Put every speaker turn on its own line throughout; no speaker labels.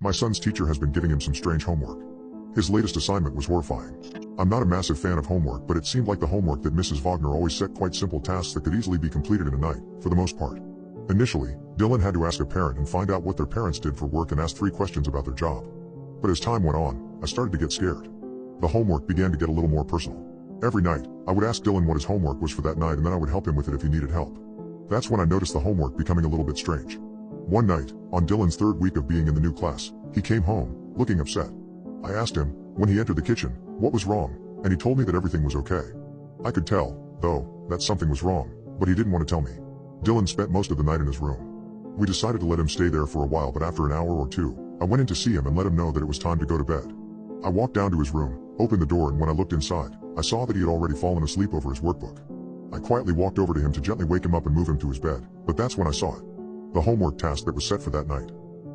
My son's teacher has been giving him some strange homework. His latest assignment was horrifying. I'm not a massive fan of homework, but it seemed like the homework that Mrs. Wagner always set quite simple tasks that could easily be completed in a night, for the most part. Initially, Dylan had to ask a parent and find out what their parents did for work and ask 3 questions about their job. But as time went on, I started to get scared. The homework began to get a little more personal. Every night, I would ask Dylan what his homework was for that night and then I would help him with it if he needed help. That's when I noticed the homework becoming a little bit strange. One night, on Dylan's 3rd week of being in the new class, he came home, looking upset. I asked him, when he entered the kitchen, what was wrong, and he told me that everything was okay. I could tell, though, that something was wrong, but he didn't want to tell me. Dylan spent most of the night in his room. We decided to let him stay there for a while, but after an hour or 2, I went in to see him and let him know that it was time to go to bed. I walked down to his room, opened the door, and when I looked inside, I saw that he had already fallen asleep over his workbook. I quietly walked over to him to gently wake him up and move him to his bed, but that's when I saw it. The homework task that was set for that night.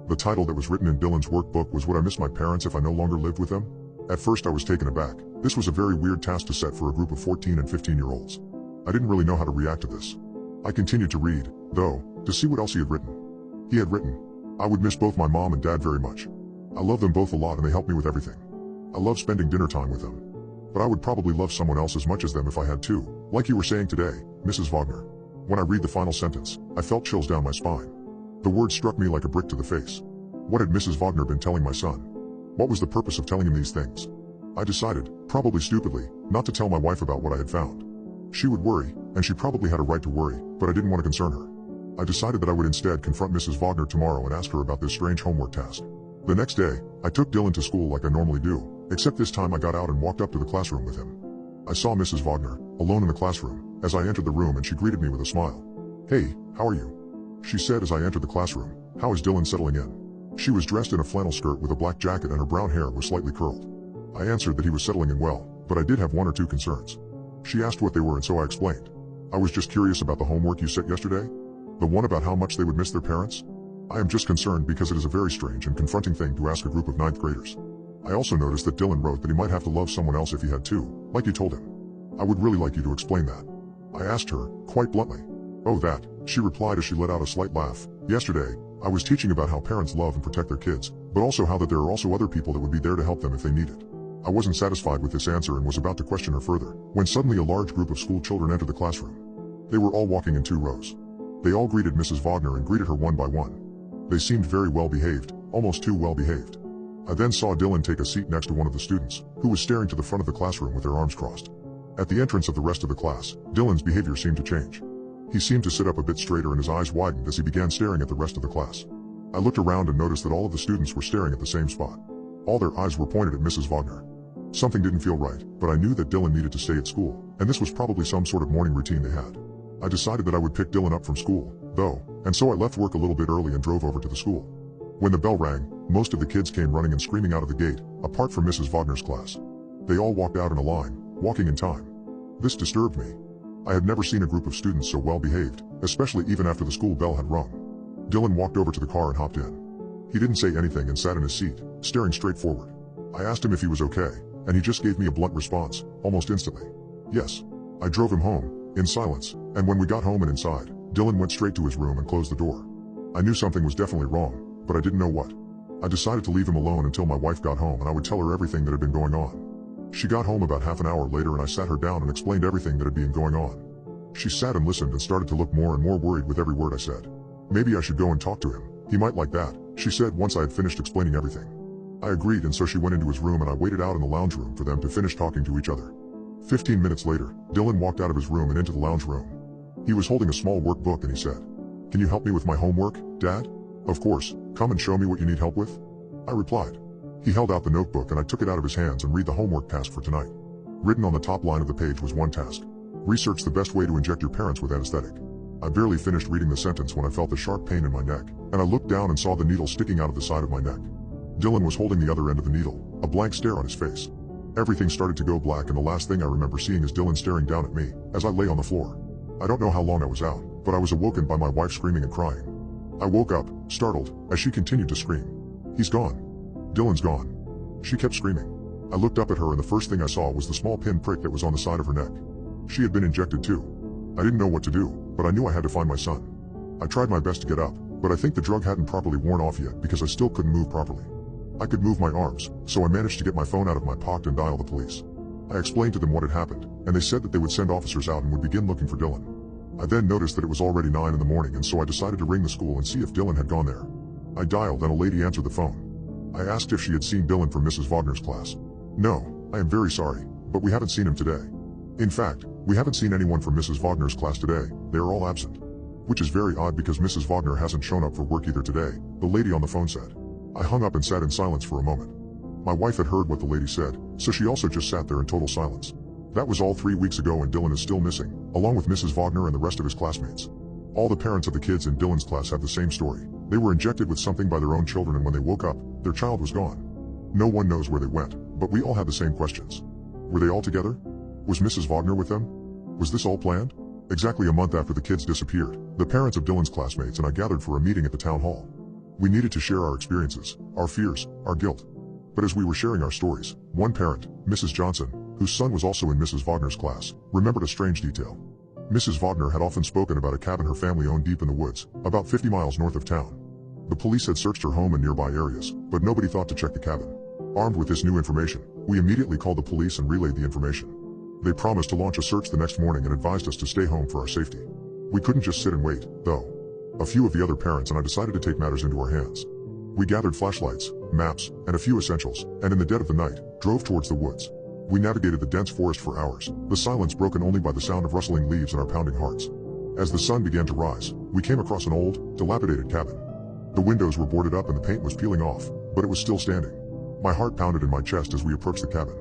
The title that was written in Dylan's workbook was "Would I Miss My Parents If I No Longer Lived With Them?" At first I was taken aback. This was a very weird task to set for a group of 14 and 15-year-olds. I didn't really know how to react to this. I continued to read, though, to see what else he had written. He had written, "I would miss both my mom and dad very much. I love them both a lot and they help me with everything. I love spending dinner time with them. But I would probably love someone else as much as them if I had to, like you were saying today, Mrs. Wagner." When I read the final sentence, I felt chills down my spine. The words struck me like a brick to the face. What had Mrs. Wagner been telling my son? What was the purpose of telling him these things? I decided, probably stupidly, not to tell my wife about what I had found. She would worry, and she probably had a right to worry, but I didn't want to concern her. I decided that I would instead confront Mrs. Wagner tomorrow and ask her about this strange homework task. The next day, I took Dylan to school like I normally do, except this time I got out and walked up to the classroom with him. I saw Mrs. Wagner, alone in the classroom, as I entered the room, and she greeted me with a smile. "Hey, how are you?" she said as I entered the classroom. "How is Dylan settling in?" She was dressed in a flannel skirt with a black jacket and her brown hair was slightly curled. I answered that he was settling in well, but I did have 1 or 2 concerns. She asked what they were, and so I explained. "I was just curious about the homework you set yesterday. The one about how much they would miss their parents. I am just concerned because it is a very strange and confronting thing to ask a group of 9th graders. I also noticed that Dylan wrote that he might have to love someone else if he had to, like you told him. I would really like you to explain that." I asked her, quite bluntly. "Oh, that," she replied as she let out a slight laugh. "Yesterday, I was teaching about how parents love and protect their kids, but also how that there are also other people that would be there to help them if they need it." I wasn't satisfied with this answer and was about to question her further, when suddenly a large group of school children entered the classroom. They were all walking in 2 rows. They all greeted Mrs. Wagner and greeted her one by one. They seemed very well behaved, almost too well behaved. I then saw Dylan take a seat next to one of the students, who was staring to the front of the classroom with their arms crossed. At the entrance of the rest of the class, Dylan's behavior seemed to change. He seemed to sit up a bit straighter and his eyes widened as he began staring at the rest of the class. I looked around and noticed that all of the students were staring at the same spot. All their eyes were pointed at Mrs. Wagner. Something didn't feel right, but I knew that Dylan needed to stay at school, and this was probably some sort of morning routine they had. I decided that I would pick Dylan up from school, though, and so I left work a little bit early and drove over to the school. When the bell rang, most of the kids came running and screaming out of the gate, apart from Mrs. Wagner's class. They all walked out in a line, walking in time. This disturbed me. I had never seen a group of students so well behaved, especially even after the school bell had rung. Dylan walked over to the car and hopped in. He didn't say anything and sat in his seat, staring straight forward. I asked him if he was okay, and he just gave me a blunt response, almost instantly. Yes. I drove him home, in silence, and when we got home and inside, Dylan went straight to his room and closed the door. I knew something was definitely wrong, but I didn't know what. I decided to leave him alone until my wife got home and I would tell her everything that had been going on. She got home about half an hour later and I sat her down and explained everything that had been going on. She sat and listened and started to look more and more worried with every word I said. "Maybe I should go and talk to him. He might like that," she said once I had finished explaining everything. I agreed, and so she went into his room and I waited out in the lounge room for them to finish talking to each other. 15 minutes later, Dylan walked out of his room and into the lounge room. He was holding a small workbook and he said, "Can you help me with my homework, Dad?" "Of course, come and show me what you need help with," I replied. He held out the notebook and I took it out of his hands and read the homework task for tonight. Written on the top line of the page was one task. Research the best way to inject your parents with anesthetic. I barely finished reading the sentence when I felt a sharp pain in my neck, and I looked down and saw the needle sticking out of the side of my neck. Dylan was holding the other end of the needle, a blank stare on his face. Everything started to go black and the last thing I remember seeing is Dylan staring down at me, as I lay on the floor. I don't know how long I was out, but I was awoken by my wife screaming and crying. I woke up, startled, as she continued to scream. "He's gone. Dylan's gone." She kept screaming. I looked up at her and the first thing I saw was the small pin prick that was on the side of her neck. She had been injected too. I didn't know what to do, but I knew I had to find my son. I tried my best to get up, but I think the drug hadn't properly worn off yet because I still couldn't move properly. I could move my arms, so I managed to get my phone out of my pocket and dial the police. I explained to them what had happened, and they said that they would send officers out and would begin looking for Dylan. I then noticed that it was already 9 in the morning, and so I decided to ring the school and see if Dylan had gone there. I dialed and a lady answered the phone. I asked if she had seen Dylan from Mrs. Wagner's class. No, I am very sorry, but we haven't seen him today. In fact, we haven't seen anyone from Mrs. Wagner's class today, they are all absent. Which is very odd because Mrs. Wagner hasn't shown up for work either today, the lady on the phone said. I hung up and sat in silence for a moment. My wife had heard what the lady said, so she also just sat there in total silence. That was all 3 weeks ago and Dylan is still missing, along with Mrs. Wagner and the rest of his classmates. All the parents of the kids in Dylan's class have the same story. They were injected with something by their own children, and when they woke up, their child was gone. No one knows where they went, but we all have the same questions. Were they all together? Was Mrs. Wagner with them? Was this all planned? Exactly a month after the kids disappeared, the parents of Dylan's classmates and I gathered for a meeting at the town hall. We needed to share our experiences, our fears, our guilt. But as we were sharing our stories, one parent, Mrs. Johnson, whose son was also in Mrs. Wagner's class, remembered a strange detail. Mrs. Wagner had often spoken about a cabin her family owned deep in the woods, about 50 miles north of town. The police had searched her home and nearby areas, but nobody thought to check the cabin. Armed with this new information, we immediately called the police and relayed the information. They promised to launch a search the next morning and advised us to stay home for our safety. We couldn't just sit and wait, though. A few of the other parents and I decided to take matters into our hands. We gathered flashlights, maps, and a few essentials, and in the dead of the night, drove towards the woods. We navigated the dense forest for hours, the silence broken only by the sound of rustling leaves and our pounding hearts. As the sun began to rise, we came across an old, dilapidated cabin. The windows were boarded up and the paint was peeling off, but it was still standing. My heart pounded in my chest as we approached the cabin.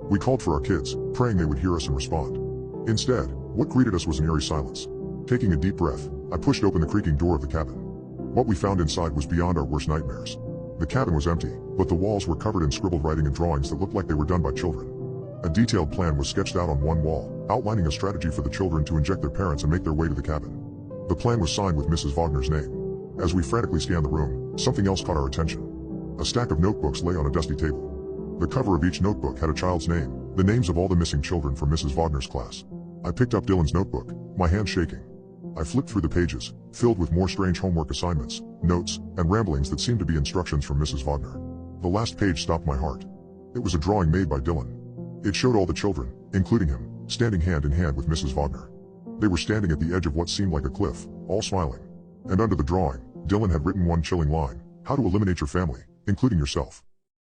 We called for our kids, praying they would hear us and respond. Instead, what greeted us was an eerie silence. Taking a deep breath, I pushed open the creaking door of the cabin. What we found inside was beyond our worst nightmares. The cabin was empty, but the walls were covered in scribbled writing and drawings that looked like they were done by children. A detailed plan was sketched out on one wall, outlining a strategy for the children to inject their parents and make their way to the cabin. The plan was signed with Mrs. Wagner's name. As we frantically scanned the room, something else caught our attention. A stack of notebooks lay on a dusty table. The cover of each notebook had a child's name, the names of all the missing children from Mrs. Wagner's class. I picked up Dylan's notebook, my hand shaking. I flipped through the pages, filled with more strange homework assignments, notes, and ramblings that seemed to be instructions from Mrs. Wagner. The last page stopped my heart. It was a drawing made by Dylan. It showed all the children, including him, standing hand in hand with Mrs. Wagner. They were standing at the edge of what seemed like a cliff, all smiling. And under the drawing, Dylan had written one chilling line: "How to eliminate your family, including yourself."